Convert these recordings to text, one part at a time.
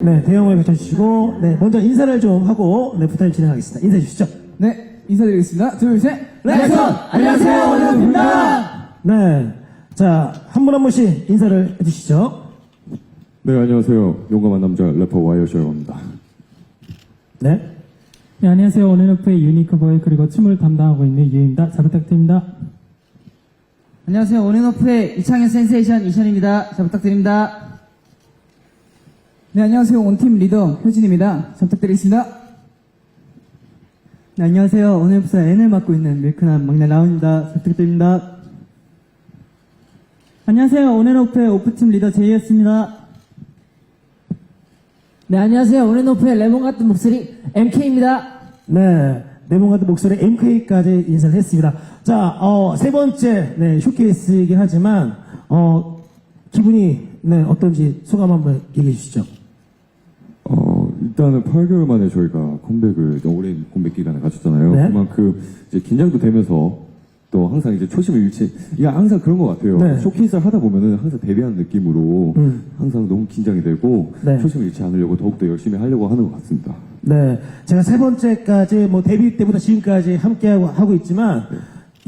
네, 대형을 갖춰주시고, 네, 먼저 인사를 좀 하고, 네, 부탁을 진행하겠습니다. 인사해 주시죠. 네, 인사드리겠습니다. 둘, 셋. 랩선! 안녕하세요, 원현우입니다. 네. 자, 한 분 한 분씩 인사를 해주시죠. 네, 안녕하세요. 용감한 남자 래퍼 와이어쇼라고 합니다. 네. 네, 안녕하세요. 온앤오프의 유니크 보이 그리고 춤을 담당하고 있는 유입니다. 잘 부탁드립니다. 안녕하세요. 온앤오프의 이창현 센세이션 이션입니다. 잘 부탁드립니다. 네, 안녕하세요. 온팀 리더 효진입니다. 잘 부탁드리겠습니다. 네, 안녕하세요. 온앤오프에서 N을 맡고 있는 밀크남 막내 라운입니다. 잘 부탁드립니다. 안녕하세요. 온앤오프의 오프팀 리더 제이였습니다. 네, 안녕하세요. 온앤오프의 레몬 같은 목소리 MK입니다. 네. 네모 같은 목소리 MK까지 인사를 했습니다. 자, 세 번째, 네, 쇼케이스이긴 하지만, 기분이, 네, 어떤지 소감 한번 얘기해 주시죠. 일단은 8개월 만에 저희가 컴백을, 오랜 컴백 기간을 가졌잖아요. 네. 그만큼 이제 긴장도 되면서 또 항상 이제 초심을 잃지, 이게 항상 그런 것 같아요. 네. 쇼케이스를 하다 보면은 항상 데뷔한 느낌으로 항상 너무 긴장이 되고 네. 초심을 잃지 않으려고 더욱더 열심히 하려고 하는 것 같습니다. 네. 제가 세 번째까지, 뭐, 데뷔 때부터 지금까지 함께하고 있지만,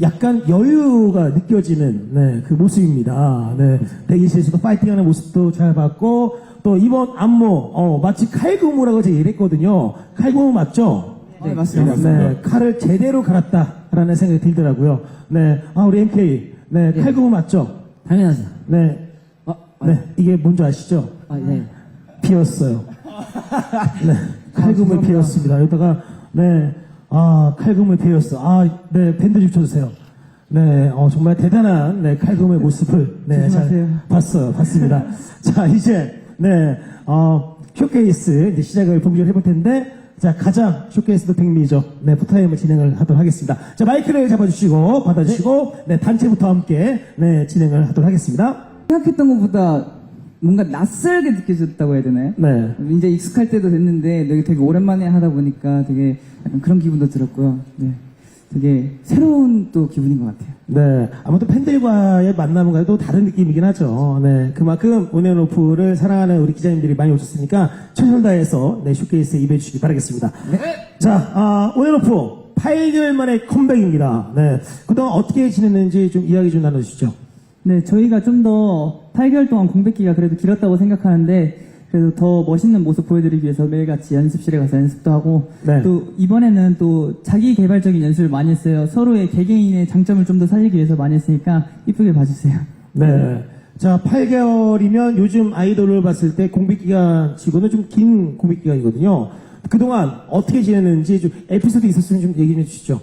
약간 여유가 느껴지는, 네, 그 모습입니다. 네. 대기실에서도 파이팅하는 모습도 잘 봤고, 또 이번 안무, 마치 칼군무라고 제가 얘기했거든요. 칼군무 맞죠? 네, 맞습니다. 네, 칼을 제대로 갈았다라는 생각이 들더라고요. 네, 우리 MK, 네, 칼군무 맞죠? 당연하죠. 네, 네, 이게 뭔지 아시죠? 네. 피었어요. 네, 칼군무에 피었습니다. 여기다가, 네, 칼군무에 피었어. 네, 밴드 좀 쳐주세요. 네, 정말 대단한, 네, 칼군무의 모습을, 네, 잘 봤습니다. 자, 이제, 네, 쇼케이스, 이제 시작을 본격적으로 해볼 텐데, 자, 가장 쇼케이스도 백미죠. 네, 포타임을 진행을 하도록 하겠습니다. 자, 마이크를 잡아주시고, 받아주시고, 네, 단체부터 함께, 네, 진행을 하도록 하겠습니다. 생각했던 것보다 뭔가 낯설게 느껴졌다고 해야 되나요? 네. 이제 익숙할 때도 됐는데 되게 오랜만에 하다 보니까 되게 약간 그런 기분도 들었고요. 네. 되게 새로운 또 기분인 것 같아요. 네. 아무튼 팬들과의 만남과는 또 다른 느낌이긴 하죠. 네. 그만큼 온앤오프를 사랑하는 우리 기자님들이 많이 오셨으니까 최선을 다해서 네, 쇼케이스에 임해주시기 바라겠습니다. 네. 자, 온앤오프 8개월 만에 컴백입니다. 네. 그동안 어떻게 지냈는지 좀 이야기 좀 나눠주시죠. 네, 저희가 좀 더 8개월 동안 공백기가 그래도 길었다고 생각하는데, 그래도 더 멋있는 모습 보여드리기 위해서 매일같이 연습실에 가서 연습도 하고, 네. 또 이번에는 또 자기 개발적인 연습을 많이 했어요. 서로의 개개인의 장점을 좀 더 살리기 위해서 많이 했으니까 이쁘게 봐주세요. 네. 자, 8개월이면 요즘 아이돌을 봤을 때 공백기간 치고는 좀 긴 공백기간이거든요. 그동안 어떻게 지냈는지 좀 에피소드 있었으면 좀 얘기 좀 해주시죠.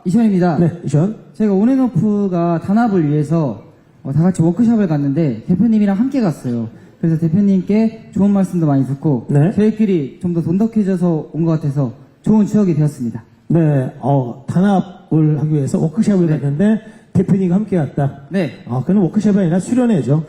이션입니다. 네, 이션. 제가 온앤오프가 단합을 위해서 다 같이 워크숍을 갔는데 대표님이랑 함께 갔어요. 그래서 대표님께 좋은 말씀도 많이 듣고 네. 저희끼리 좀 더 돈독해져서 온 것 같아서 좋은 추억이 되었습니다. 네, 단합을 하기 위해서 워크숍을 갔는데 대표님과 함께 갔다. 네. 그는 워크숍이 아니라 수련회죠.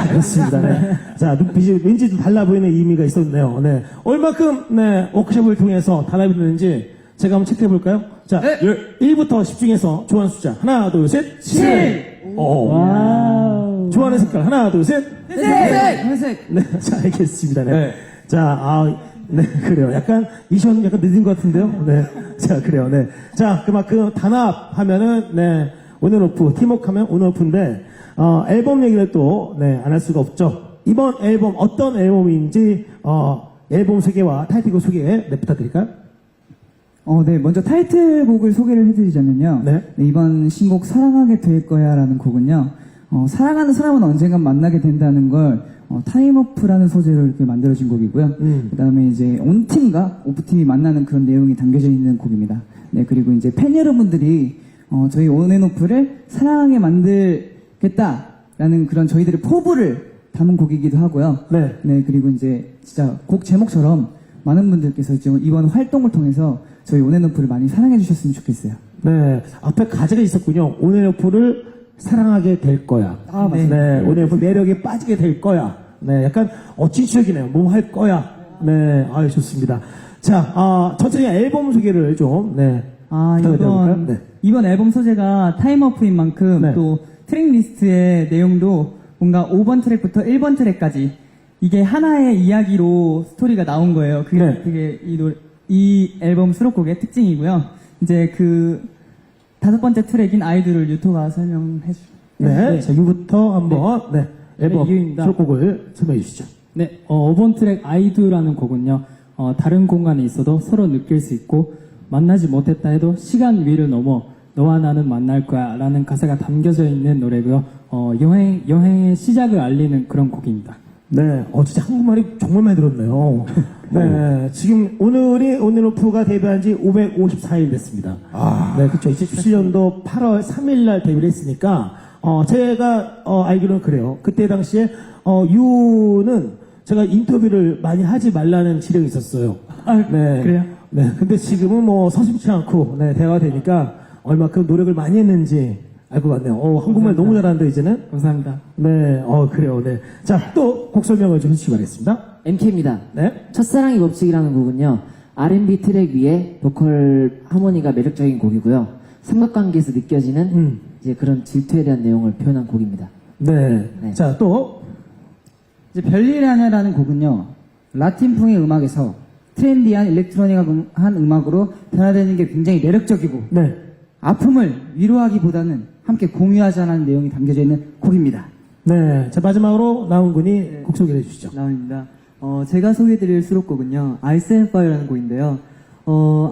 그렇습니다. 네. 자, 눈빛이 왠지 좀 달라 보이는 의미가 있었네요. 네. 얼마큼, 네, 워크숍을 통해서 단합이 됐는지 제가 한번 체크해 볼까요? 자, 네. 1부터 10 중에서 좋아하는 숫자. 하나, 둘, 셋. 7! 좋아하는 색깔. 하나, 둘, 셋. 회색! 네, 자, 알겠습니다. 네. 자, 네, 그래요. 약간, 이션 약간 늦은 것 같은데요? 네. 자, 그래요. 네. 자, 그만큼 단합하면은, 네, 온앤오프, 팀워크하면 온앤오프인데, 앨범 얘기를 또, 네, 안 할 수가 없죠. 이번 앨범, 어떤 앨범인지, 앨범 소개와 타이틀곡 소개, 네, 부탁드릴까요? 네, 먼저 타이틀곡을 소개를 해드리자면요. 네. 이번 신곡 사랑하게 될 거야 라는 곡은요. 사랑하는 사람은 언젠간 만나게 된다는 걸 타임오프라는 소재로 이렇게 만들어진 곡이고요. 그 다음에 이제 온팀과 오프팀이 만나는 그런 내용이 담겨져 있는 곡입니다. 네, 그리고 이제 팬 여러분들이 저희 온앤오프를 사랑하게 만들겠다라는 그런 저희들의 포부를 담은 곡이기도 하고요. 네. 네, 그리고 이제 진짜 곡 제목처럼 많은 분들께서 지금 이번 활동을 통해서 저희 온앤오프를 많이 사랑해 주셨으면 좋겠어요. 네. 앞에 가제가 있었군요. 온앤오프를 사랑하게 될 거야. 맞습니다. 네. 온앤오프 매력에 빠지게 될 거야. 네. 약간, 찐추억이네요. 뭐 할 거야. 네. 좋습니다. 자, 천천히 앨범 소개를 좀, 네. 부탁드려볼까요? 네. 이번 앨범 소재가 타임어프인 만큼 네. 또 트랙 리스트의 내용도 뭔가 5번 트랙부터 1번 트랙까지 이게 하나의 이야기로 스토리가 나온 거예요. 그게 네. 되게 이 앨범 수록곡의 특징이고요. 이제 그 5번째 트랙인 아이돌을 유토가 설명해 주시죠. 네, 자, 이부터 한번, 네, 앨범 네, 이유입니다. 수록곡을 설명해 주시죠. 네, 5번 트랙 아이두라는 곡은요, 다른 공간에 있어도 서로 느낄 수 있고, 만나지 못했다 해도 시간 위를 넘어 너와 나는 만날 거야 라는 가사가 담겨져 있는 노래고요. 여행의 시작을 알리는 그런 곡입니다. 네, 진짜 한국말이 정말 많이 들었네요. 네, 지금 오늘이 온앤오프가 데뷔한 지 554일 됐습니다. 네, 그쵸. 2017년도 8월 3일 날 데뷔를 했으니까, 제가, 알기로는 그래요. 그때 당시에, 유는 제가 인터뷰를 많이 하지 말라는 지령이 있었어요. 네. 그래요? 네, 근데 지금은 뭐 서슴치 않고, 네, 대화가 되니까 얼마큼 노력을 많이 했는지 알 것 같네요. 한국말 너무 잘하는데, 이제는. 감사합니다. 네, 그래요, 네. 자, 또 곡 설명을 좀 해주시기 바라겠습니다. MK입니다. 네. 첫사랑의 법칙이라는 곡은요, R&B 트랙 위에 보컬 하모니가 매력적인 곡이고요. 삼각관계에서 느껴지는 이제 그런 질투에 대한 내용을 표현한 곡입니다. 네. 네. 자, 또, 이제 별일이 아니라는 곡은요, 라틴풍의 음악에서 트렌디한 일렉트로닉한 음악으로 변화되는 게 굉장히 매력적이고, 네. 아픔을 위로하기보다는 함께 공유하자는 내용이 담겨져 있는 곡입니다. 네. 자, 마지막으로 나온 분이 곡 소개해 주시죠. 나옵니다. 제가 소개해드릴 수록곡은요, Ice and Fire라는 곡인데요.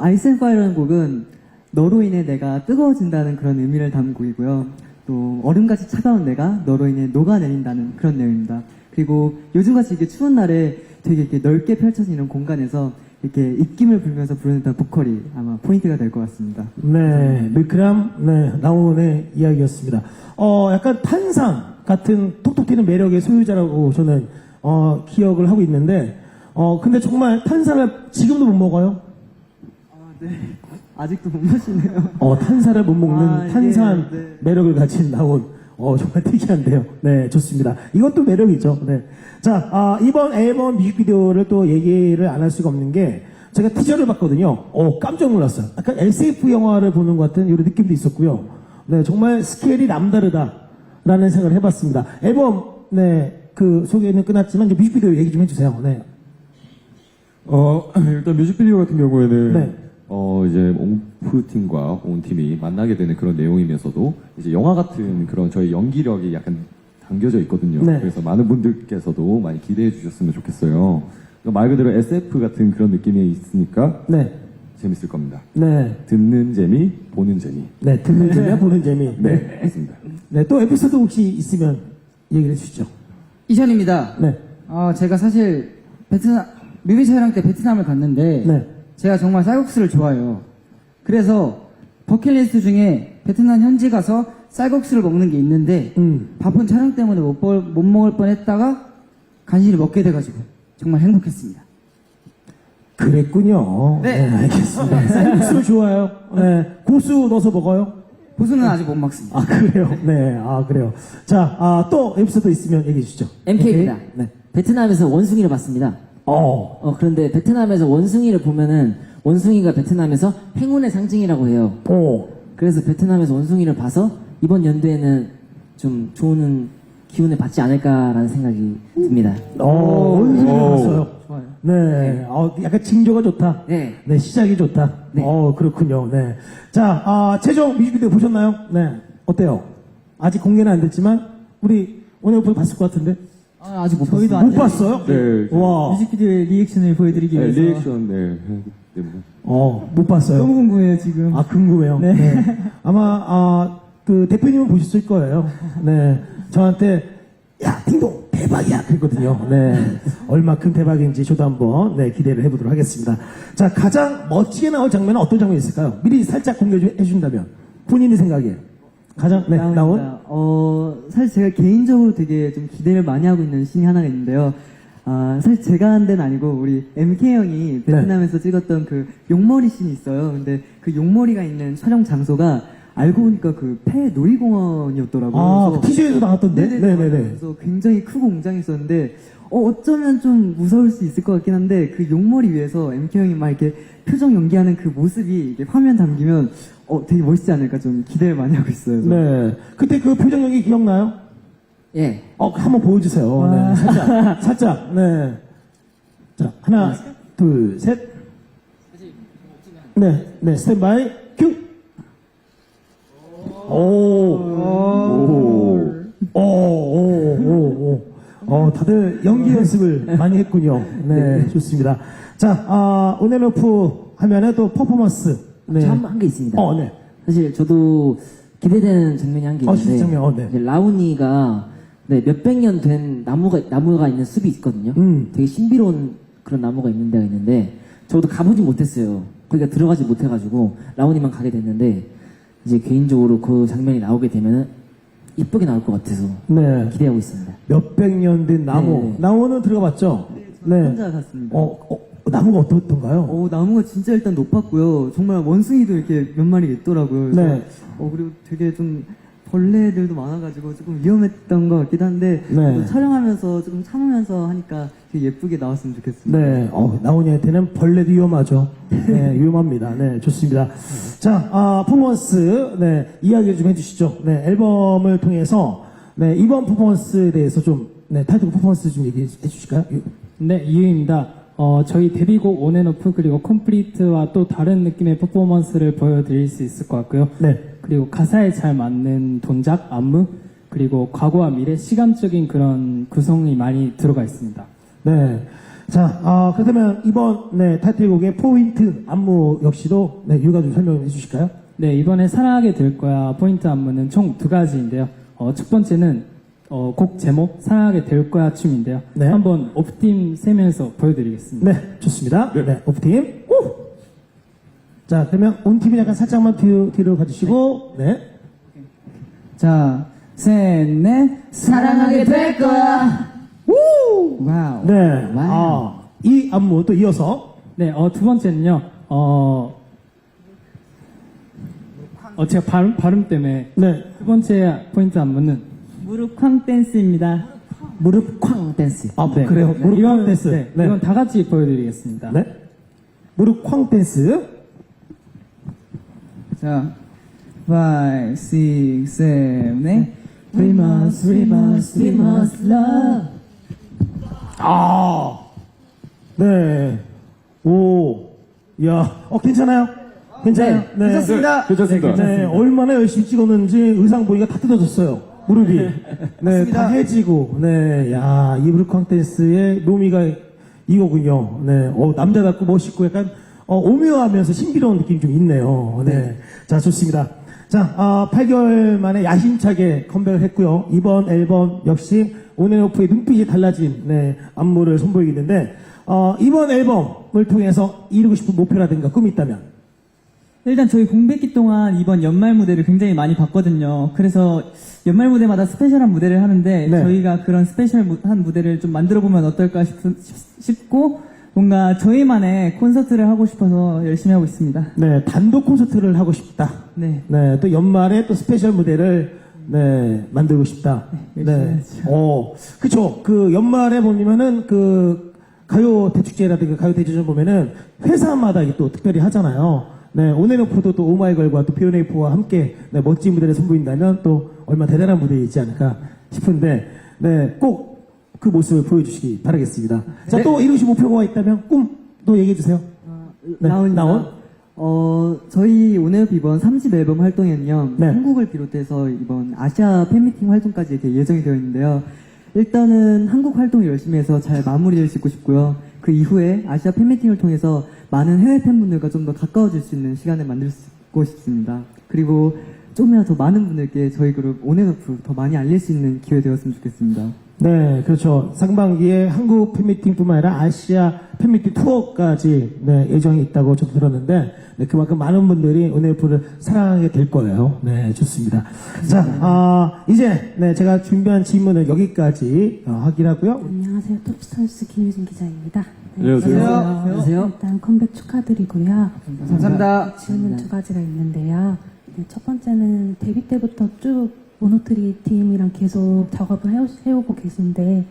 Ice and Fire라는 곡은 너로 인해 내가 뜨거워진다는 그런 의미를 담은 곡이고요. 또 얼음같이 차가운 내가 너로 인해 녹아내린다는 그런 내용입니다. 그리고 요즘같이 이렇게 추운 날에 되게 이렇게 넓게 펼쳐진 이런 공간에서 이렇게 입김을 불면서 부르는 보컬이 아마 포인트가 될 것 같습니다. 네. 밀크람, 네. 나온의 이야기였습니다. 약간 탄산 같은 톡톡 튀는 매력의 소유자라고 저는, 기억을 하고 있는데, 근데 정말 탄산을 지금도 못 먹어요? 네. 아직도 못 마시네요. 탄산을 못 먹는 아, 예, 탄산 네. 매력을 가진 나온, 정말 특이한데요. 네, 좋습니다. 이것도 매력이죠. 네. 자, 이번 앨범 뮤직비디오를 또 얘기를 안 할 수가 없는 게, 제가 티저를 봤거든요. 깜짝 놀랐어요. 약간 SF 영화를 보는 것 같은 이런 느낌도 있었고요. 네, 정말 스케일이 남다르다라는 생각을 해봤습니다. 앨범, 네, 그 소개는 끝났지만, 이제 뮤직비디오 얘기 좀 해주세요. 네. 일단 뮤직비디오 같은 경우에는 네. 이제 옹프팀과 온팀이 만나게 되는 그런 내용이면서도 이제 영화 같은 그런 저희 연기력이 약간 담겨져 있거든요. 네. 그래서 많은 분들께서도 많이 기대해 주셨으면 좋겠어요. 말 그대로 SF 같은 그런 느낌이 있으니까 네. 재밌을 겁니다. 네. 듣는 재미, 보는 재미. 네, 듣는 재미와 보는 재미. 네, 맞습니다. 네, 또 에피소드 혹시 있으면 얘기를 해주시죠. 이션입니다. 네. 제가 사실 뮤비 촬영 때 베트남을 갔는데, 네. 제가 정말 쌀국수를 좋아해요. 그래서 버킷리스트 중에 베트남 현지 가서 쌀국수를 먹는 게 있는데, 바쁜 촬영 때문에 못 먹을 뻔 했다가 간신히 먹게 돼가지고 정말 행복했습니다. 그랬군요. 네. 알겠습니다. 쌀국수를 좋아해요. 네. 고수 넣어서 먹어요? 고수는 아직 못 먹습니다. 그래요. 네. 그래요. 자, 또 에피소드 있으면 얘기해 주시죠. MK입니다. 네. 베트남에서 원숭이를 봤습니다. 그런데 베트남에서 원숭이를 보면은 원숭이가 베트남에서 행운의 상징이라고 해요. 그래서 베트남에서 원숭이를 봐서 이번 연도에는 좀 좋은 기운을 받지 않을까라는 생각이 듭니다. 원숭이를 봤어요. 좋아요. 네. 약간 징조가 좋다. 네. 네, 시작이 좋다. 네. 그렇군요. 네. 자, 최종 뮤직비디오 보셨나요? 네. 어때요? 아직 공개는 안 됐지만, 우리 오늘 봤을 것 같은데? 아직 못 저희도 봤습니다. 못 봤어요? 네. 와. 뮤직비디오의 리액션을 보여드리기 네, 위해서 리액션, 네. 해야 되기 때문에. 못 봤어요. 너무 궁금해요 지금. 궁금해요. 네. 네. 아마, 그 대표님은 보셨을 거예요. 네. 저한테, 야, 딩동, 대박이야. 그랬거든요. 네. 얼마큼 대박인지 저도 한번, 네, 기대를 해보도록 하겠습니다. 자, 가장 멋지게 나올 장면은 어떤 장면이 있을까요? 미리 살짝 공개 좀 해준다면. 본인이 생각에. 가장, 네, 나온? 나옵니다. 사실 제가 개인적으로 되게 좀 기대를 많이 하고 있는 씬이 하나가 있는데요. 사실 제가 한 데는 아니고 우리 MK 형이 베트남에서 찍었던 그 용머리 씬이 있어요. 근데 그 용머리가 있는 촬영 장소가 알고 보니까 그 폐 놀이공원이었더라고요. 그 티저에도 나왔던데? 네네네. 그래서 굉장히 크고 웅장했었는데 어쩌면 좀 무서울 수 있을 것 같긴 한데 그 용머리 위에서 MK 형이 막 이렇게 표정 연기하는 그 모습이 이게 화면 담기면 되게 멋있지 않을까 좀 기대를 많이 하고 있어요. 저는. 네. 그때 그 표정 연기 기억나요? 예. 한번 보여주세요. 네, 살짝, 살짝, 네. 자, 하나, 둘, 셋. 네, 네, 스탠바이, 큐! 다들 연기 연습을 많이 했군요. 네, 좋습니다. 자, 온앤오프 하면은 또 퍼포먼스. 네. 저 한 게 있습니다. 네. 사실 저도 기대되는 장면이 한 게 있는데 진짜 장면, 네. 이제 라우니가 몇백 년 된 나무가 있는 숲이 있거든요. 되게 신비로운 그런 나무가 있는 데가 있는데 저도 가보진 못했어요. 그러니까 들어가지 못해가지고 라우니만 가게 됐는데 이제 개인적으로 그 장면이 나오게 되면은 이쁘게 나올 것 같아서 네. 기대하고 있습니다. 몇백 년 된 나무. 네. 나무는 들어봤죠? 네. 혼자 갔습니다. 나무가 어떻던가요? 나무가 진짜 일단 높았고요. 정말 원숭이도 이렇게 몇 마리 있더라고요. 그래서 네. 그리고 되게 좀 벌레들도 많아가지고 조금 위험했던 것 같기도 한데 네. 또 촬영하면서 조금 참으면서 하니까 되게 예쁘게 나왔으면 좋겠습니다. 네, 나오니한테는 벌레도 위험하죠. 네, 위험합니다. 네, 좋습니다. 자, 퍼포먼스, 네, 이야기를 좀 해주시죠. 네, 앨범을 통해서, 네, 이번 퍼포먼스에 대해서 좀, 네, 타이틀 퍼포먼스 좀 얘기해 주실까요? 네, 이유입니다. 저희 데뷔곡 온앤오프 그리고 컴플리트와 또 다른 느낌의 퍼포먼스를 보여드릴 수 있을 것 같고요. 네. 그리고 가사에 잘 맞는 동작, 안무, 그리고 과거와 미래, 시간적인 그런 구성이 많이 들어가 있습니다. 네. 자, 그렇다면 이번, 네, 타이틀곡의 포인트 안무 역시도, 네, 이유가 좀 설명해 주실까요? 네, 이번에 사랑하게 될 거야 포인트 안무는 총 2가지인데요. 첫 번째는 곡 제목 사랑하게 될 거야 춤인데요. 네. 한번 오프팀 세면서 보여드리겠습니다. 네, 좋습니다. 네, 오프팀. 우! 자, 그러면 온팀이 약간 살짝만 뒤로 가주시고, 네. 자, 셋, 넷. 사랑하게 될 거야. 와우. 네. 와우. 이 안무 또 이어서. 네, 두 번째는요. 제가 발음 때문에 네. 두 번째 포인트 안무는 무릎 쾅 댄스입니다. 무릎 쾅 댄스. 네. 그래요. 무릎 쾅 댄스. 네, 네. 이건 다 같이 보여드리겠습니다. 네. 무릎 쾅 댄스. 자, 5, 6, 7, 8. We must love. 네. 야, 괜찮아요? 괜찮아요? 네. 괜찮습니다. 괜찮습니다. 네, 얼마나 열심히 찍었는지 의상 보니까 다 뜯어졌어요. 무릎이. 네, 다 해지고. 네, 야, 이 무릎 쾅 댄스의 묘미가 이거군요. 네, 남자답고 멋있고 약간, 오묘하면서 신비로운 느낌이 좀 있네요. 네. 자, 좋습니다. 자, 8개월 만에 야심차게 컴백을 했고요. 이번 앨범 역시 온앤오프의 눈빛이 달라진, 네, 안무를 선보이겠는데, 이번 앨범을 통해서 이루고 싶은 목표라든가 꿈이 있다면? 일단 저희 공백기 동안 이번 연말 무대를 굉장히 많이 봤거든요. 그래서 연말 무대마다 스페셜한 무대를 하는데 네. 저희가 그런 스페셜한 무대를 좀 만들어보면 어떨까 싶고 뭔가 저희만의 콘서트를 하고 싶어서 열심히 하고 있습니다. 네, 단독 콘서트를 하고 싶다. 네. 네, 또 연말에 또 스페셜 무대를 네, 만들고 싶다. 네. 그쵸. 그 연말에 보면은 그 가요 대축제라든가 가요 대제전 보면은 회사마다 이게 또 특별히 하잖아요. 네, 온앤오프도 또 오마이걸과 또 피오네이프와 함께 네, 멋진 무대를 선보인다면 또 얼마나 대단한 무대이지 않을까 싶은데, 네, 꼭 그 모습을 보여주시기 바라겠습니다. 자, 네. 또 이루신 목표가 있다면 꿈도 얘기해주세요. 네, 나온? 저희 온앤오프 이번 3집 앨범 활동에는요, 네. 한국을 비롯해서 이번 아시아 팬미팅 활동까지 이렇게 예정이 되어 있는데요. 일단은 한국 활동 열심히 해서 잘 마무리를 짓고 싶고요. 그 이후에 아시아 팬미팅을 통해서 많은 해외 팬분들과 좀 더 가까워질 수 있는 시간을 만들고 싶습니다. 그리고 좀이라도 더 많은 분들께 저희 그룹 온앤오프 더 많이 알릴 수 있는 기회 되었으면 좋겠습니다. 네, 그렇죠. 상반기에 한국 팬미팅뿐만 아니라 아시아 팬미팅 투어까지 네, 예정이 있다고 좀 들었는데 네, 그만큼 많은 분들이 온앤오프를 사랑하게 될 거예요. 네, 좋습니다. 자, 이제 네, 제가 준비한 질문은 여기까지 하기로 하고요. 안녕하세요. 톱스타뉴스 김유진 기자입니다. 네, 안녕하세요. 안녕하세요. 일단 컴백 축하드리고요. 감사합니다. 질문 2가지가 있는데요. 네, 첫 번째는 데뷔 때부터 쭉 모노트리 팀이랑 계속 작업을 해오고 계신데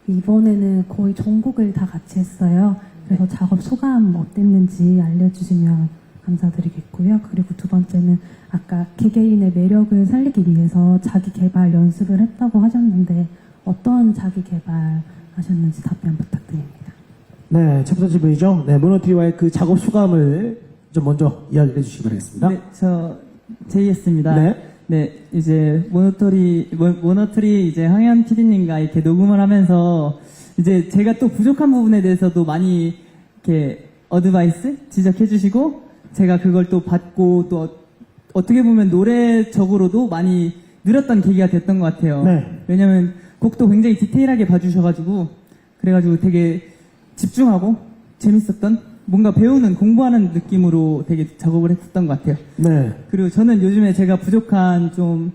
이번에는 거의 전곡을 다 같이 했어요. 그래서 작업 소감 어땠는지 알려주시면 감사드리겠고요. 그리고 두 번째는 아까 개개인의 매력을 살리기 위해서 자기 개발 연습을 했다고 하셨는데 어떤 자기 개발 하셨는지 답변 부탁드립니다. 네, 첫 번째 질문이죠. 네, 모노트리와의 그 작업 소감을 좀 먼저 이야기해 주시기 바라겠습니다. 네, 저 제이였습니다. 네. 네, 이제 모노트리 이제 황현 PD님과 이렇게 녹음을 하면서 이제 제가 또 부족한 부분에 대해서도 많이 이렇게 어드바이스 지적해 주시고 제가 그걸 또 받고 또 어떻게 보면 노래적으로도 많이 늘었던 계기가 됐던 것 같아요. 네. 왜냐면 곡도 굉장히 디테일하게 봐주셔가지고 그래가지고 되게 집중하고 재밌었던 뭔가 배우는 공부하는 느낌으로 되게 작업을 했었던 것 같아요. 네. 그리고 저는 요즘에 제가 부족한 좀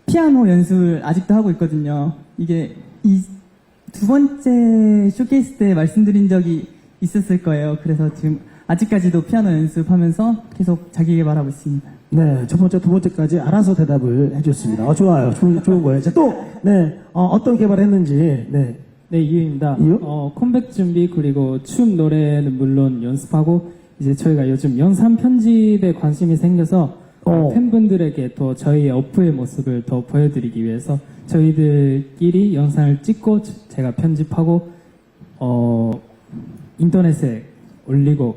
피아노 연습을 아직도 하고 있거든요. 이게 이 두 번째 쇼케이스 때 말씀드린 적이 있었을 거예요. 그래서 지금 아직까지도 피아노 연습하면서 계속 자기 개발하고 있습니다. 네, 첫 번째, 두 번째까지 알아서 대답을 해줬습니다. 좋아요. 좋은 거예요. 자, 또, 네, 어떤 개발을 했는지, 네. 네, 이유입니다. 이유? 컴백 준비 그리고 춤 노래는 물론 연습하고 이제 저희가 요즘 영상 편집에 관심이 생겨서 팬분들에게 또 저희의 어프의 모습을 더 보여드리기 위해서 저희들끼리 영상을 찍고 제가 편집하고 인터넷에 올리고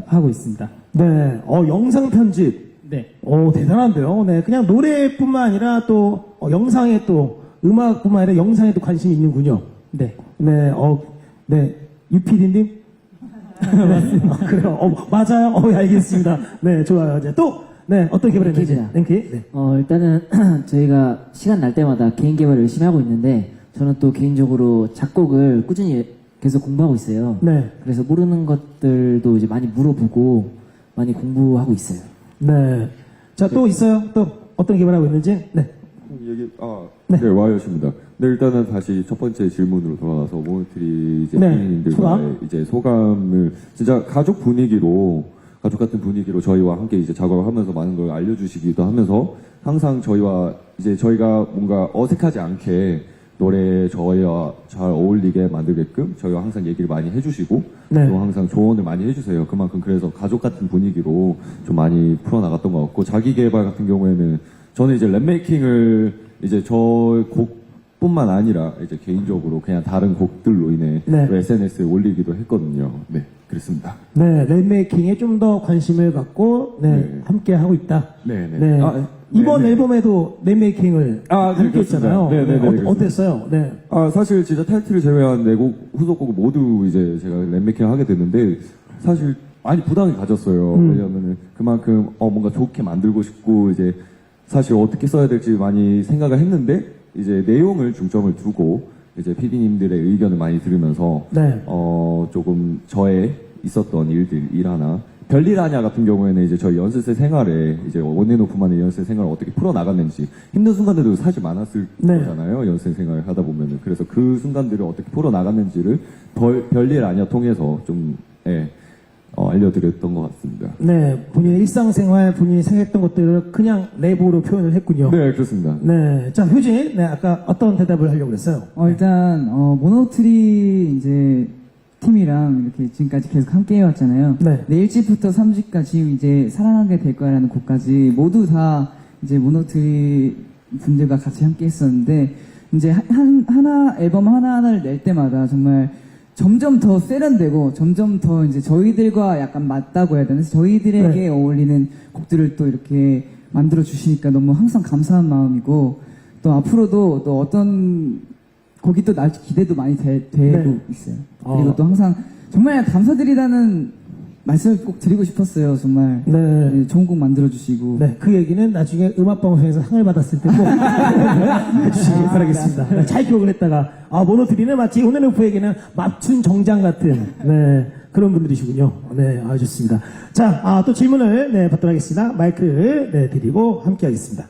하고 있습니다. 네, 영상 편집. 네. 대단한데요. 네, 그냥 노래뿐만 아니라 또, 영상에 또, 음악뿐만 아니라 영상에도 관심이 있는군요. 네. 네, 네, 유피디님? 네, 그래요. 맞아요. 알겠습니다. 네, 좋아요. 이제 또, 네, 어떤 개발했는지. 랭키즈야. 랭키? 네. 일단은 저희가 시간 날 때마다 개인 개발을 열심히 하고 있는데 저는 또 개인적으로 작곡을 꾸준히 계속 공부하고 있어요. 네. 그래서 모르는 것들도 이제 많이 물어보고 많이 공부하고 있어요. 네. 자, 또 있어요? 또 어떤 개발하고 있는지? 네. 네, 와이엇입니다. 네, 일단은 다시 첫 번째 질문으로 돌아가서 모노트리 이제 네, PD님들과의 소감? 이제 소감을 진짜 가족 같은 분위기로 저희와 함께 이제 작업을 하면서 많은 걸 알려주시기도 하면서 항상 저희가 뭔가 어색하지 않게 노래 저희와 잘 어울리게 만들게끔 저희와 항상 얘기를 많이 해주시고 네. 또 항상 조언을 많이 해주세요. 그만큼 그래서 가족 같은 분위기로 좀 많이 풀어나갔던 것 같고 자기 개발 같은 경우에는 저는 이제 랩메이킹을 이제 저 곡뿐만 아니라 이제 개인적으로 그냥 다른 곡들로 인해 네. SNS에 올리기도 했거든요. 네, 그렇습니다. 네, 랩메이킹에 좀 더 관심을 갖고, 네, 네. 함께 하고 있다. 네, 네. 네. 이번 네, 네. 앨범에도 랩메이킹을 네, 함께 했잖아요. 그렇습니다. 네, 네, 그렇습니다. 어땠어요? 네. 사실 진짜 타이틀을 제외한 네 곡, 후속곡 모두 이제 제가 랩메이킹을 하게 됐는데, 사실 많이 부담을 가졌어요. 왜냐면은 그만큼, 뭔가 좋게 만들고 싶고, 이제 사실 어떻게 써야 될지 많이 생각을 했는데, 이제 내용을 중점을 두고, 이제 PD님들의 의견을 많이 들으면서, 네. 조금 저의 있었던 일 하나, 별일 아냐 같은 경우에는 이제 저희 연습생 생활에 이제 원앤오프만의 연습생 생활을 어떻게 풀어나갔는지 힘든 순간들도 사실 많았을 네. 거잖아요. 연습생 생활을 하다 보면은. 그래서 그 순간들을 어떻게 풀어나갔는지를 별일 아냐 통해서 좀, 알려드렸던 것 같습니다. 네, 본인의 일상생활, 본인이 생각했던 것들을 그냥 랩으로 표현을 했군요. 네, 그렇습니다. 네. 자, 효진, 네, 아까 어떤 대답을 하려고 그랬어요? 일단 모노트리 이제 팀이랑 이렇게 지금까지 계속 함께 해왔잖아요. 네. 1집부터 3집까지 지금 이제 사랑하게 될 거야라는 곡까지 모두 다 이제 모노트리 분들과 같이 함께 했었는데 이제 앨범 하나하나를 낼 때마다 정말 점점 더 세련되고 점점 더 이제 저희들과 약간 맞다고 해야 되나? 저희들에게 네. 어울리는 곡들을 또 이렇게 만들어 주시니까 너무 항상 감사한 마음이고 또 앞으로도 또 어떤 곡이 또 날지 기대도 많이 되고 네. 있어요. 그리고 또 항상 정말 감사드리다는 말씀을 꼭 드리고 싶었어요. 정말 네. 좋은 곡 만들어 주시고 네, 그 얘기는 나중에 음악방송에서 상을 받았을 때 꼭 해주시기 바라겠습니다. 네, 잘 기억을 했다가, 모노트리는 마치 오늘오프에게는 맞춘 정장 같은, 네, 그런 분들이시군요. 네, 좋습니다. 자, 또 질문을, 네, 받도록 하겠습니다. 마이크를, 네, 드리고 함께 하겠습니다.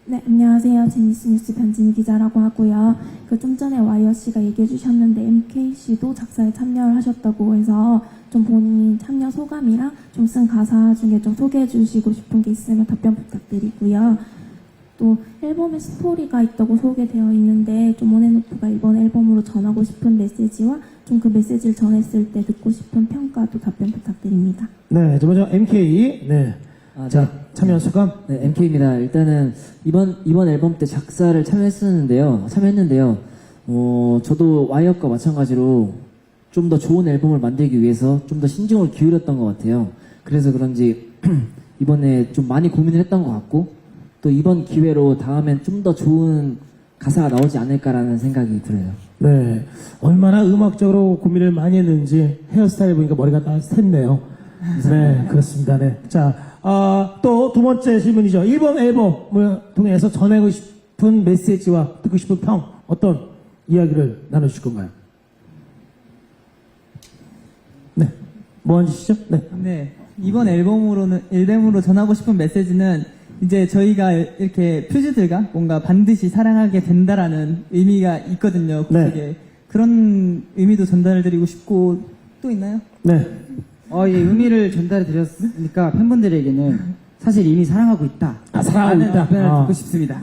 네, 안녕하세요. 제니스 뉴스 변진희 기자라고 하고요. 좀 전에 와이어 씨가 얘기해 주셨는데 MK 씨도 작사에 참여를 하셨다고 해서 좀 본인 참여 소감이랑 좀 쓴 가사 중에 좀 소개해 주시고 싶은 게 있으면 답변 부탁드리고요. 또 앨범에 스토리가 있다고 소개되어 있는데 좀 온앤오프가 이번 앨범으로 전하고 싶은 메시지와 좀 그 메시지를 전했을 때 듣고 싶은 평가도 답변 부탁드립니다. 네, 저 먼저 MK. 네. 아, 자, 네. 참여 소감. 네, MK입니다. 일단은 이번 앨범 때 작사를 참여했는데요. 저도 와이엇과 마찬가지로 좀 더 좋은 앨범을 만들기 위해서 좀 더 신중을 기울였던 것 같아요. 그래서 그런지 이번에 좀 많이 고민을 했던 것 같고 또 이번 기회로 다음엔 좀 더 좋은 가사가 나오지 않을까라는 생각이 들어요. 네. 얼마나 음악적으로 고민을 많이 했는지 헤어스타일 보니까 머리가 다 샜네요. 네, 그렇습니다. 네. 자, 또 두 번째 질문이죠. 이번 앨범을 통해서 전하고 싶은 메시지와 듣고 싶은 평, 어떤 이야기를 나눠주실 건가요? 네. 뭐 하시죠? 네. 네. 이번 앨범으로 전하고 싶은 메시지는 이제 저희가 이렇게 퓨즈들과 뭔가 반드시 사랑하게 된다라는 의미가 있거든요. 네. 그런 의미도 전달드리고 싶고 또 있나요? 네. 예, 의미를 전달해 드렸으니까 팬분들에게는 사실 이미 사랑하고 있다. 사랑하고 있다. 답변을 듣고 싶습니다.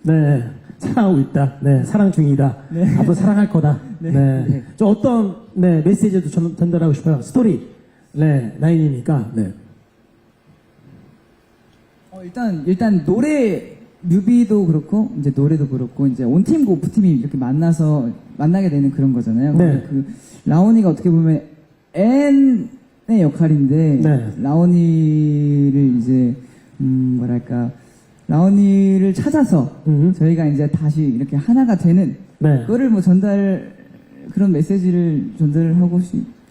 네. 사랑하고 있다. 네. 사랑 중이다. 네. 앞으로 사랑할 거다. 네. 저 어떤, 네, 메시지도 전달하고 싶어요. 스토리. 네. 나인이니까. 네. 일단 노래 뮤비도 그렇고 이제 노래도 그렇고 이제 온팀과 오프팀이 이렇게 만나게 되는 그런 거잖아요. 네. 그 라온이가 어떻게 보면 N의 역할인데 네. 라온이를 이제 라온이를 찾아서 저희가 이제 다시 이렇게 하나가 되는 네. 그거를 그런 메시지를 전달하고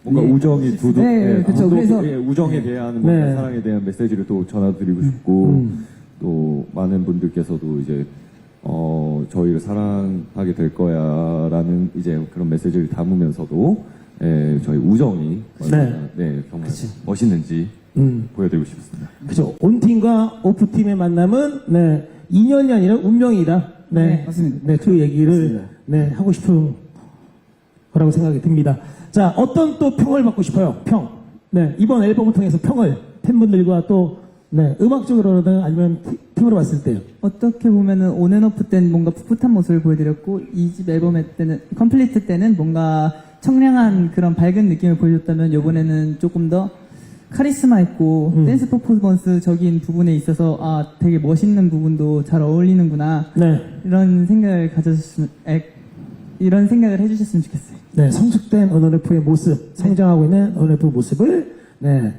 뭔가 네. 우정이 네, 그쵸. 그래서 우정에 대한 네. 뭔가 사랑에 대한 메시지를 또 전해드리고 싶고 또 많은 분들께서도 이제 저희를 사랑하게 될 거야라는 이제 그런 메시지를 담으면서도 저희 우정이 얼마나 정말 멋있는지 보여드리고 싶습니다. 그죠. 온팀과 오프팀의 만남은, 네, 인연이 아니라 운명이다. 네. 네, 맞습니다. 네, 그 얘기를, 네, 하고 싶은 거라고 생각이 듭니다. 자, 어떤 또 평을 받고 싶어요? 평. 네, 이번 앨범을 통해서 평을 팬분들과 또, 네, 음악적으로든 아니면 팀으로 봤을 때요. 어떻게 보면은 온앤오프 때는 뭔가 풋풋한 모습을 보여드렸고 2집 앨범 때는 컴플리트 때는 뭔가 청량한 그런 밝은 느낌을 보여줬다면 이번에는 조금 더 카리스마 있고 댄스 퍼포먼스적인 부분에 있어서 되게 멋있는 부분도 잘 어울리는구나 네. 이런 생각을 해주셨으면 좋겠어요. 네, 성숙된 온앤오프의 모습, 성장하고 있는 온앤오프 모습을, 네,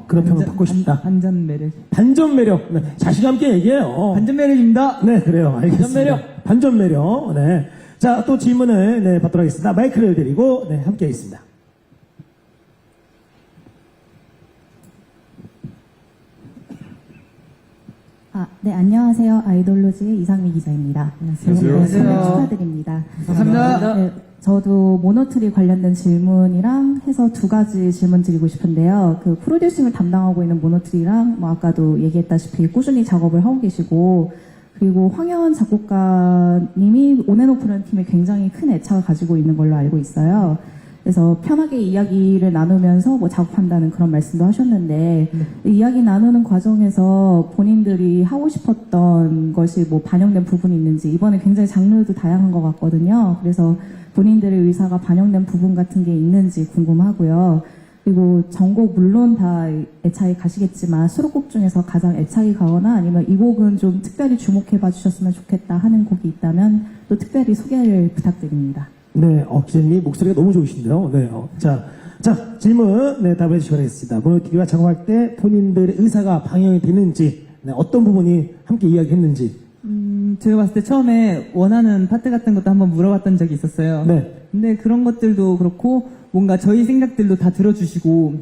그런 평을 받고 싶다. 반전 매력. 반전 매력. 네, 자신감 있게 얘기해요. 반전 매력입니다. 네, 그래요. 알겠습니다. 반전 매력. 반전 매력. 네. 자, 또 질문을, 네, 받도록 하겠습니다. 마이크를 드리고, 네, 함께 하겠습니다. 네, 안녕하세요. 아이돌로지의 이상미 기자입니다. 안녕하세요. 네, 참여 축하드립니다. 감사합니다. 네, 저도 모노트리 관련된 질문이랑 해서 두 가지 질문 드리고 싶은데요. 그 프로듀싱을 담당하고 있는 모노트리랑 뭐 아까도 얘기했다시피 꾸준히 작업을 하고 계시고 그리고 황현 작곡가님이 온앤오프라는 팀에 굉장히 큰 애착을 가지고 있는 걸로 알고 있어요. 그래서 편하게 이야기를 나누면서 뭐 작업한다는 그런 말씀도 하셨는데 이야기 나누는 과정에서 본인들이 하고 싶었던 것이 뭐 반영된 부분이 있는지 이번에 굉장히 장르도 다양한 것 같거든요. 그래서 본인들의 의사가 반영된 부분 같은 게 있는지 궁금하고요. 그리고 전곡 물론 다 애착이 가시겠지만 수록곡 중에서 가장 애착이 가거나 아니면 이 곡은 좀 특별히 주목해봐 주셨으면 좋겠다 하는 곡이 있다면 또 특별히 소개를 부탁드립니다. 네, 기자님이 목소리가 너무 좋으신데요. 네, 자, 질문, 네, 답해 주시기 바라겠습니다. 모노티리와 작업할 때 본인들의 의사가 방영이 되는지, 네, 어떤 부분이 함께 이야기했는지. 제가 봤을 때 처음에 원하는 파트 같은 것도 한번 물어봤던 적이 있었어요. 네. 근데 그런 것들도 그렇고 뭔가 저희 생각들도 다 들어주시고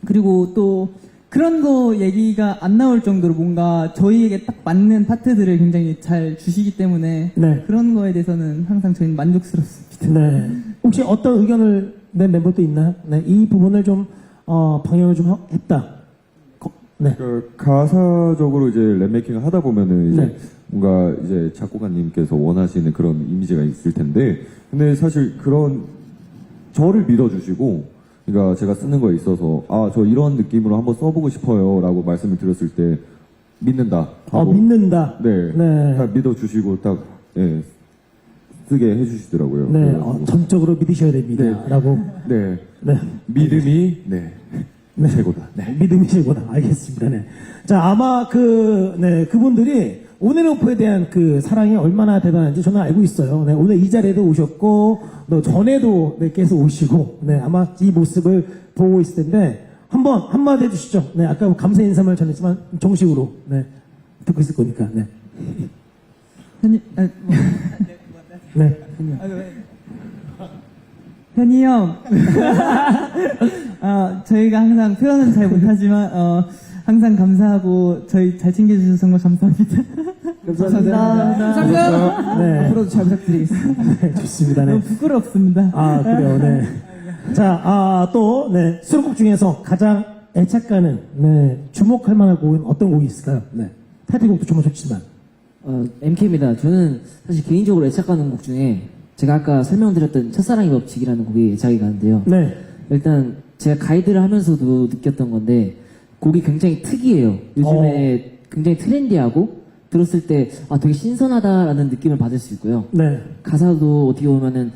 그리고 또 그런 거 얘기가 안 나올 정도로 뭔가 저희에게 딱 맞는 파트들을 굉장히 잘 주시기 때문에 네. 그런 거에 대해서는 항상 저희는 만족스럽습니다. 네. 혹시 어떤 의견을 낸 멤버도 있나요? 네, 이 부분을 좀, 방영을 좀 했다. 네. 그 가사적으로 이제 랩메이킹을 하다 보면은 이제 네. 뭔가 이제 작곡가님께서 원하시는 그런 이미지가 있을 텐데, 근데 사실 그런 저를 믿어주시고, 그러니까 제가 쓰는 거에 있어서 저 이런 느낌으로 한번 써보고 싶어요라고 말씀을 드렸을 때, 믿는다. 믿는다. 네. 네. 다 믿어주시고 딱, 예, 쓰게 해주시더라고요. 네, 그래가지고. 전적으로 믿으셔야 됩니다. 네. 라고. 네. 네. 믿음이, 네. 최고다. 네. 믿음이 최고다. 알겠습니다. 네. 자, 아마 그분들이 온앤오프에 대한 그 사랑이 얼마나 대단한지 저는 알고 있어요. 네, 오늘 이 자리에도 오셨고, 또 전에도 네, 계속 오시고, 네, 아마 이 모습을 보고 있을 텐데, 한마디 해주시죠. 네, 아까 감사 인사말 전했지만, 정식으로, 네, 듣고 있을 거니까, 네. 현이, 네. 현이 형. 저희가 항상 표현은 잘 못하지만, 항상 감사하고, 저희 잘 챙겨주셔서 정말 감사합니다. 감사합니다. 네. 앞으로도 잘 부탁드리겠습니다. 네, 좋습니다. 네. 너무 부끄럽습니다. 아, 그래요, 네. 자, 또, 네, 수록곡 중에서 가장 애착가는, 네, 주목할 만한 곡은 어떤 곡이 있을까요? 네. 타이틀곡도 정말 좋지만. MK입니다. 저는 사실 개인적으로 애착가는 곡 중에 제가 아까 설명드렸던 첫사랑의 법칙이라는 곡이 애착이 가는데요. 네. 일단 제가 가이드를 하면서도 느꼈던 건데 곡이 굉장히 특이해요. 요즘에 굉장히 트렌디하고 들었을 때 되게 신선하다라는 느낌을 받을 수 있고요. 네. 가사도 어떻게 보면은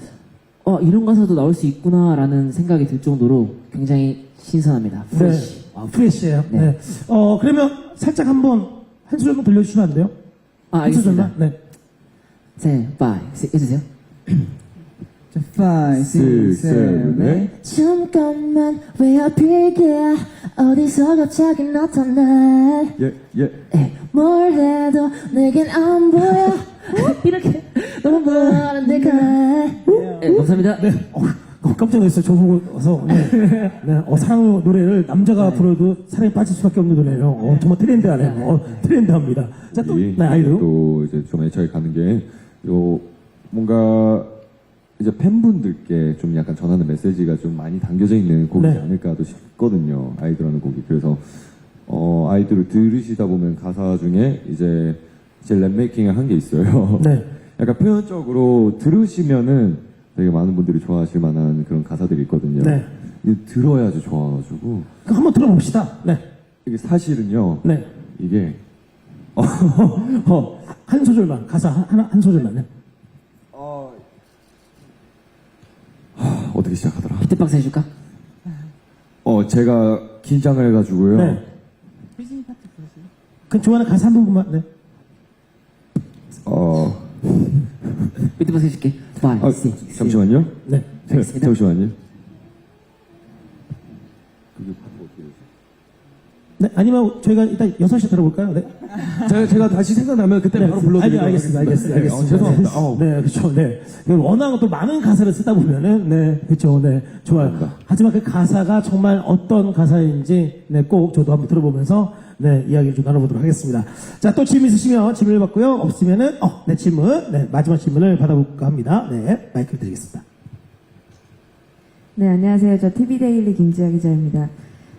이런 가사도 나올 수 있구나라는 생각이 들 정도로 굉장히 신선합니다. 프레쉬. 네. 프레쉬예요. 네. 네. 그러면 살짝 한 소절만 들려주시면 안 돼요? 한 소절만? 알겠습니다. 네. 네, 바이. 해주세요. 5, 6, 7, 8. 잠깐만 왜 하필이야 어디서 갑자기 나타나 예, 예. 뭘 해도 내겐 안 보여 이렇게 너무 많은데 네, 감사합니다. 네. 깜짝 놀랐어요. 저 보고 와서. 네. 네. 사랑 노래를 남자가 부르도 사랑에 빠질 수밖에 없는 노래예요. 정말 트렌드하네요. 트렌드합니다. 자, 또, 네, 아이돌. 또 이제 좀 애착이 가는 게, 뭔가, 이제 팬분들께 좀 약간 전하는 메시지가 좀 많이 담겨져 있는 곡이지 네. 않을까도 싶거든요. 아이돌하는 곡이. 그래서, 아이돌을 들으시다 보면 가사 중에 이제 랩메이킹을 한 게 있어요. 네. 약간 표현적으로 들으시면은 되게 많은 분들이 좋아하실 만한 그런 가사들이 있거든요. 네. 이게 들어야지 좋아가지고. 그럼 한번 들어봅시다. 네. 이게 사실은요. 네. 이게, 한 소절만. 가사 한 소절만. 네. 어떻게 시작하더라? 비트박스 해줄까? 제가 긴장을 해가지고요. 네. 그 좋아하는 가사 한 부분만. 네. 비트박스 해줄게. 바이. 잠시만요. 네. 잠시만요. 네. 아니면 저희가 일단 6시에 들어볼까요? 네. 제가 다시 생각나면 그때 바로 불러드리도록 알겠습니다. 죄송합니다. 네, 그렇죠. 네. 워낙 또 많은 가사를 쓰다 보면은, 네, 그렇죠. 네, 좋아요. 하지만 그 가사가 정말 어떤 가사인지, 네, 꼭 저도 한번 들어보면서, 네, 이야기를 좀 나눠보도록 하겠습니다. 자, 또 질문 있으시면 질문을 받고요. 없으면은, 네, 질문, 네, 마지막 질문을 받아볼까 합니다. 네, 마이크를 드리겠습니다. 네, 안녕하세요. 저 TV데일리 김지아 기자입니다.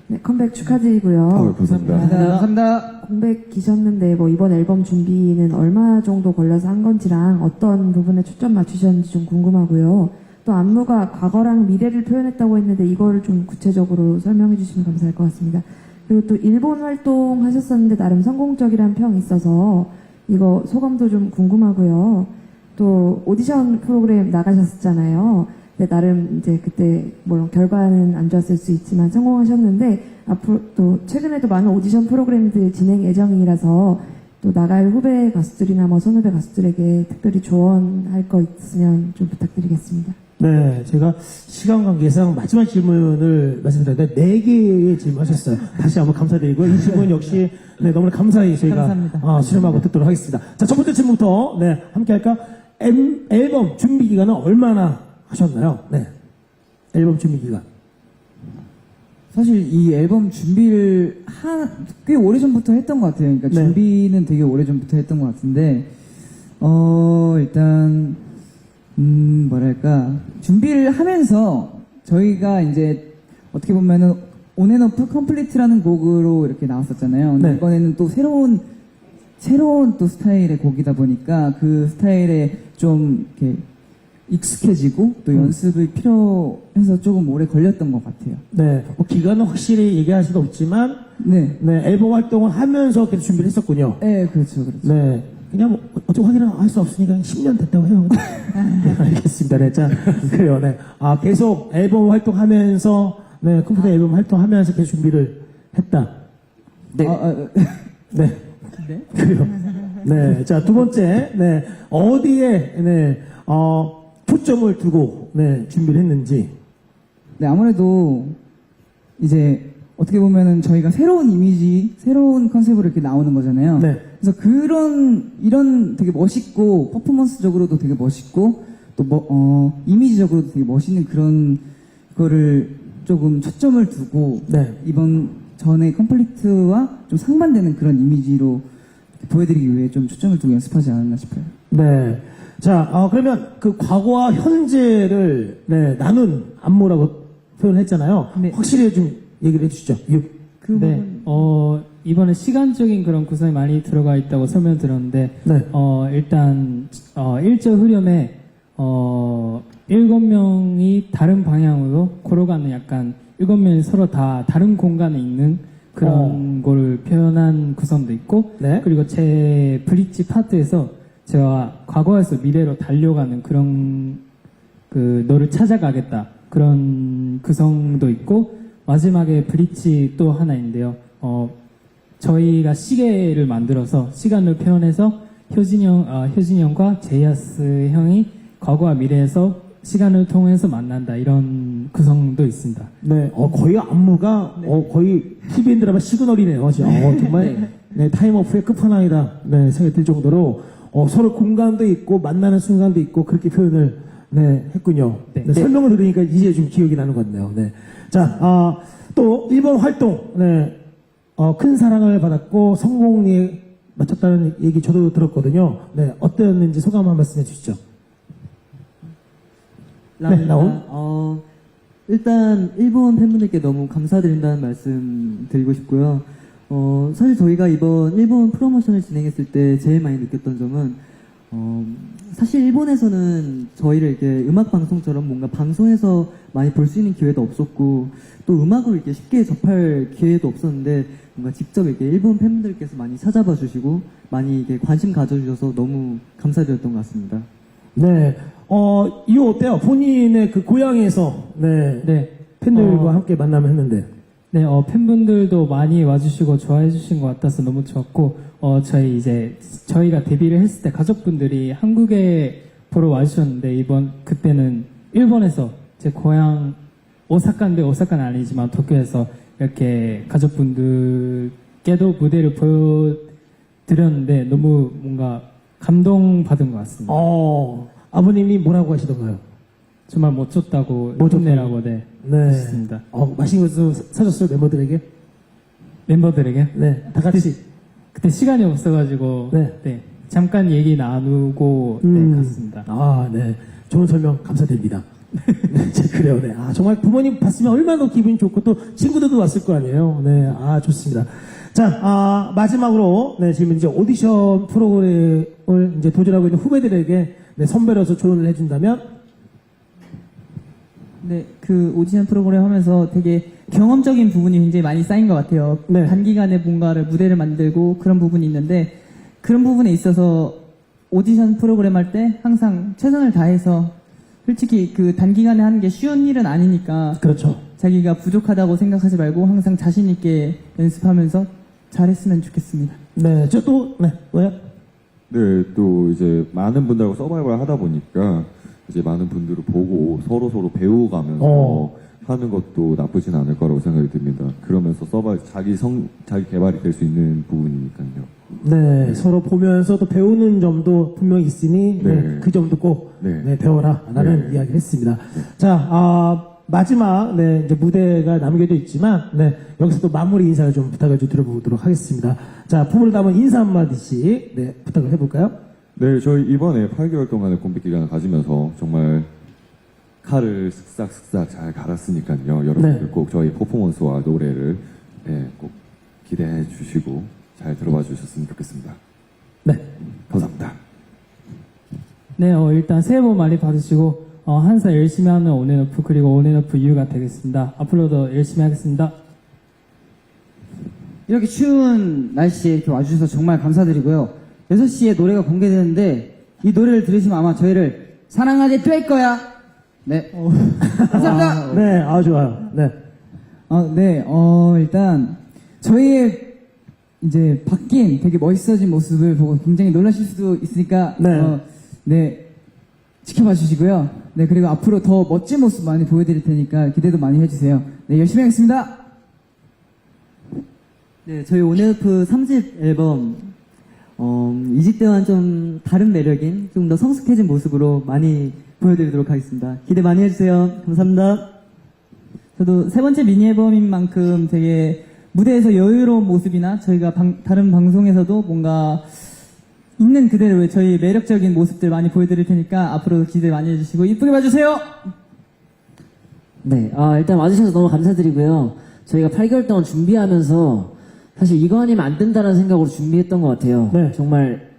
네, 컴백 축하드리고요. 감사합니다. 감사합니다. 공백 기셨는데 뭐 이번 앨범 준비는 얼마 정도 걸려서 한 건지랑 어떤 부분에 초점 맞추셨는지 좀 궁금하고요. 또 안무가 과거랑 미래를 표현했다고 했는데 이거를 좀 구체적으로 설명해 주시면 감사할 것 같습니다. 그리고 또 일본 활동하셨었는데 나름 성공적이라는 평이 있어서 이거 소감도 좀 궁금하고요. 또 오디션 프로그램 나가셨었잖아요. 네, 나름 이제 그때 물론 결과는 안 좋았을 수 있지만 성공하셨는데 앞으로 또 최근에도 많은 오디션 프로그램들 진행 예정이라서 또 나갈 후배 가수들이나 뭐 선후배 가수들에게 특별히 조언할 거 있으면 좀 부탁드리겠습니다. 네, 제가 시간 관계상 마지막 질문을 말씀드렸는데 4개의 질문하셨어요. 다시 한번 감사드리고 이 질문 역시 네, 너무나 감사히 저희가 수렴하고 듣도록 하겠습니다. 자, 첫 번째 질문부터 네, 함께 할까? 앨범 준비 기간은 얼마나 하셨나요? 네. 앨범 준비 기간. 사실 이 앨범 준비를 꽤 오래전부터 했던 것 같아요. 그러니까 네. 준비는 되게 오래전부터 했던 것 같은데, 일단, 뭐랄까. 준비를 하면서 저희가 이제 어떻게 보면은 온앤오프 컴플리트라는 곡으로 이렇게 나왔었잖아요. 근데 네. 이번에는 또 새로운 또 스타일의 곡이다 보니까 그 스타일에 좀 이렇게 익숙해지고 또 연습이 필요해서 조금 오래 걸렸던 것 같아요. 네, 뭐 기간은 확실히 얘기할 수는 없지만, 네. 네, 앨범 활동을 하면서 계속 준비를 했었군요. 네, 그렇죠, 그렇죠. 네. 그냥 뭐, 어쩌고 확인을 할 수 없으니까 10년 됐다고 해요. 네, 알겠습니다. 네, 자, 그래요. 네. 아, 계속 앨범 활동하면서, 네, 컴퓨터 앨범 활동하면서 계속 준비를 했다. 네. 네. 그래요. 네. 자, 두 번째, 네. 어디에, 네, 초점을 두고, 네, 준비를 했는지. 네, 아무래도 이제 어떻게 보면은 저희가 새로운 이미지, 새로운 컨셉으로 이렇게 나오는 거잖아요. 네. 그래서 이런 되게 멋있고, 퍼포먼스적으로도 되게 멋있고, 또 이미지적으로도 되게 멋있는 그런 거를 조금 초점을 두고, 네. 이번 전에 컴플리트와 좀 상반되는 그런 이미지로 보여드리기 위해 좀 초점을 두고 연습하지 않았나 싶어요. 네. 자, 그러면 그 과거와 현재를, 네, 나눈 안무라고 표현했잖아요. 네. 확실히 좀 얘기를 해주시죠. 네, 이번에 시간적인 그런 구성이 많이 들어가 있다고 설명 들었는데, 네. 일단, 1절 흐름에, 7명이 다른 방향으로 걸어가는 약간, 7명이 서로 다 다른 공간에 있는 그런 거를 표현한 구성도 있고, 네. 그리고 제 브릿지 파트에서 제가 과거에서 미래로 달려가는 그런, 너를 찾아가겠다. 그런 구성도 있고, 마지막에 브릿지 또 하나 있는데요. 저희가 시계를 만들어서 시간을 표현해서 효진이 형과 제이아스 형이 과거와 미래에서 시간을 통해서 만난다. 이런 구성도 있습니다. 네, 거의 안무가, 거의 TVN 드라마 시그널이네요. 정말, 네, 타임오프의 끝판왕이다. 네, 생각이 들 정도로, 서로 공간도 있고, 만나는 순간도 있고, 그렇게 표현을, 네, 했군요. 네. 네, 설명을 들으니까 이제 좀 기억이 나는 것 같네요. 네. 자, 또, 이번 활동, 네, 큰 사랑을 받았고, 성공리에 마쳤다는 얘기 저도 들었거든요. 네, 어땠는지 소감 한 말씀 해주시죠. 네, 나온. 일단 일본 팬분들께 너무 감사드린다는 말씀 드리고 싶고요. 사실 저희가 이번 일본 프로모션을 진행했을 때 제일 많이 느꼈던 점은 사실 일본에서는 저희를 이렇게 음악 방송처럼 뭔가 방송에서 많이 볼 수 있는 기회도 없었고 또 음악으로 이렇게 쉽게 접할 기회도 없었는데 뭔가 직접 이렇게 일본 팬분들께서 많이 찾아봐 주시고 많이 이렇게 관심 가져주셔서 너무 감사드렸던 것 같습니다. 네, 이거 어때요? 본인의 그 고향에서, 네, 네. 팬들과 함께 만남을 했는데. 네, 팬분들도 많이 와주시고 좋아해주신 것 같아서 너무 좋았고, 저희가 데뷔를 했을 때 가족분들이 한국에 보러 와주셨는데, 그때는 일본에서 제 고향 오사카인데, 오사카는 아니지만 도쿄에서 이렇게 가족분들께도 무대를 보여드렸는데, 너무 뭔가 감동받은 것 같습니다. 아버님이 뭐라고 하시던가요? 정말 멋졌다고, 멋졌다고. 힘내라고, 네. 네. 하셨습니다. 맛있는 것도 사줬어요, 멤버들에게? 멤버들에게? 네, 다 같이. 그때 시간이 없어가지고, 네. 잠깐 얘기 나누고, 갔습니다. 네. 좋은 설명 감사드립니다. 네, 그래요, 네. 정말 부모님 봤으면 얼마나 기분이 좋고 또 친구들도 왔을 거 아니에요. 네, 좋습니다. 자, 마지막으로, 네, 지금 이제 오디션 프로그램을 이제 도전하고 있는 후배들에게 네, 선배로서 조언을 해준다면? 네, 그 오디션 프로그램 하면서 되게 경험적인 부분이 굉장히 많이 쌓인 것 같아요. 네. 단기간에 뭔가를 무대를 만들고 그런 부분이 있는데 그런 부분에 있어서 오디션 프로그램 할 때 항상 최선을 다해서 솔직히 그 단기간에 하는 게 쉬운 일은 아니니까 그렇죠. 자기가 부족하다고 생각하지 말고 항상 자신 있게 연습하면서 잘했으면 좋겠습니다. 네, 왜요? 네, 또 이제 많은 분들하고 서바이벌 하다 보니까 이제 많은 분들을 보고 서로 배워가면서 하는 것도 나쁘진 않을 거라고 생각이 듭니다. 그러면서 자기 개발이 될 수 있는 부분이니까요. 네, 서로 보면서 또 배우는 점도 분명히 있으니, 네. 그 점도 꼭, 네. 배워라. 라는 네. 이야기를 했습니다. 자, 마지막, 네, 이제 무대가 남겨져 있지만, 네, 여기서 또 마무리 인사를 좀 부탁을 좀 드려보도록 하겠습니다. 자, 부모를 담은 인사 한마디씩, 네, 부탁을 해볼까요? 네, 저희 이번에 8개월 동안의 공백 기간을 가지면서 정말 칼을 쓱싹쓱싹 잘 갈았으니까요. 여러분들 네. 꼭 저희 퍼포먼스와 노래를 꼭 기대해 주시고 잘 들어봐 주셨으면 좋겠습니다. 네. 감사합니다. 네, 일단 새해 복 많이 받으시고 항상 열심히 하는 온앤오프 그리고 온앤오프 유가 되겠습니다. 앞으로도 열심히 하겠습니다. 이렇게 추운 날씨에 이렇게 와주셔서 정말 감사드리고요. 6시에 노래가 공개되는데 이 노래를 들으시면 아마 저희를 사랑하게 될 거야. 네. 감사합니다. 네, 좋아요. 네. 일단 저희의 이제 바뀐 되게 멋있어진 모습을 보고 굉장히 놀라실 수도 있으니까 지켜봐 주시고요. 네, 그리고 앞으로 더 멋진 모습 많이 보여드릴 테니까 기대도 많이 해주세요. 네, 열심히 하겠습니다. 네, 저희 온앤오프 3집 앨범 2집 때와는 좀 다른 매력인 좀 더 성숙해진 모습으로 많이 보여드리도록 하겠습니다. 기대 많이 해주세요. 감사합니다. 저도 세 번째 미니 앨범인 만큼 되게 무대에서 여유로운 모습이나 저희가 다른 방송에서도 뭔가 있는 그대로의 저희 매력적인 모습들 많이 보여드릴 테니까 앞으로도 기대 많이 해주시고 이쁘게 봐주세요. 네, 일단 와주셔서 너무 감사드리고요. 저희가 8개월 동안 준비하면서 사실 이거 아니면 안 된다는 생각으로 준비했던 것 같아요. 네. 정말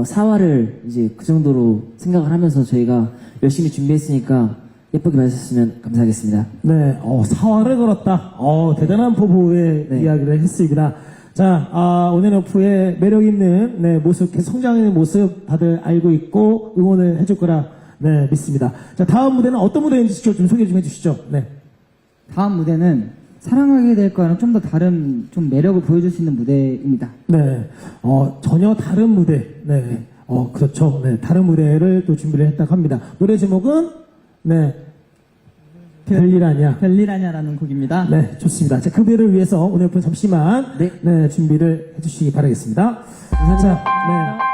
사활을 이제 그 정도로 생각을 하면서 저희가 열심히 준비했으니까 예쁘게 봐주셨으면 감사하겠습니다. 네, 사활을 걸었다. 대단한 포부의 네. 이야기를 했습니다. 자, 온앤오프의 매력 있는 모습, 계속 성장하는 모습 다들 알고 있고 응원을 해줄 거라 믿습니다. 자, 다음 무대는 어떤 무대인지 좀 소개 좀 해주시죠. 네. 다음 무대는 사랑하게 될 거야는 좀 더 다른 좀 매력을 보여줄 수 있는 무대입니다. 네, 전혀 다른 무대. 네, 그렇죠. 네, 다른 무대를 또 준비를 했다고 합니다. 노래 제목은 별일 아니야. 별일 아냐라는 곡입니다. 네, 좋습니다. 자, 그 무대를 위해서 오늘 잠시만 준비를 해주시기 바라겠습니다. 감사합니다. 자, 네.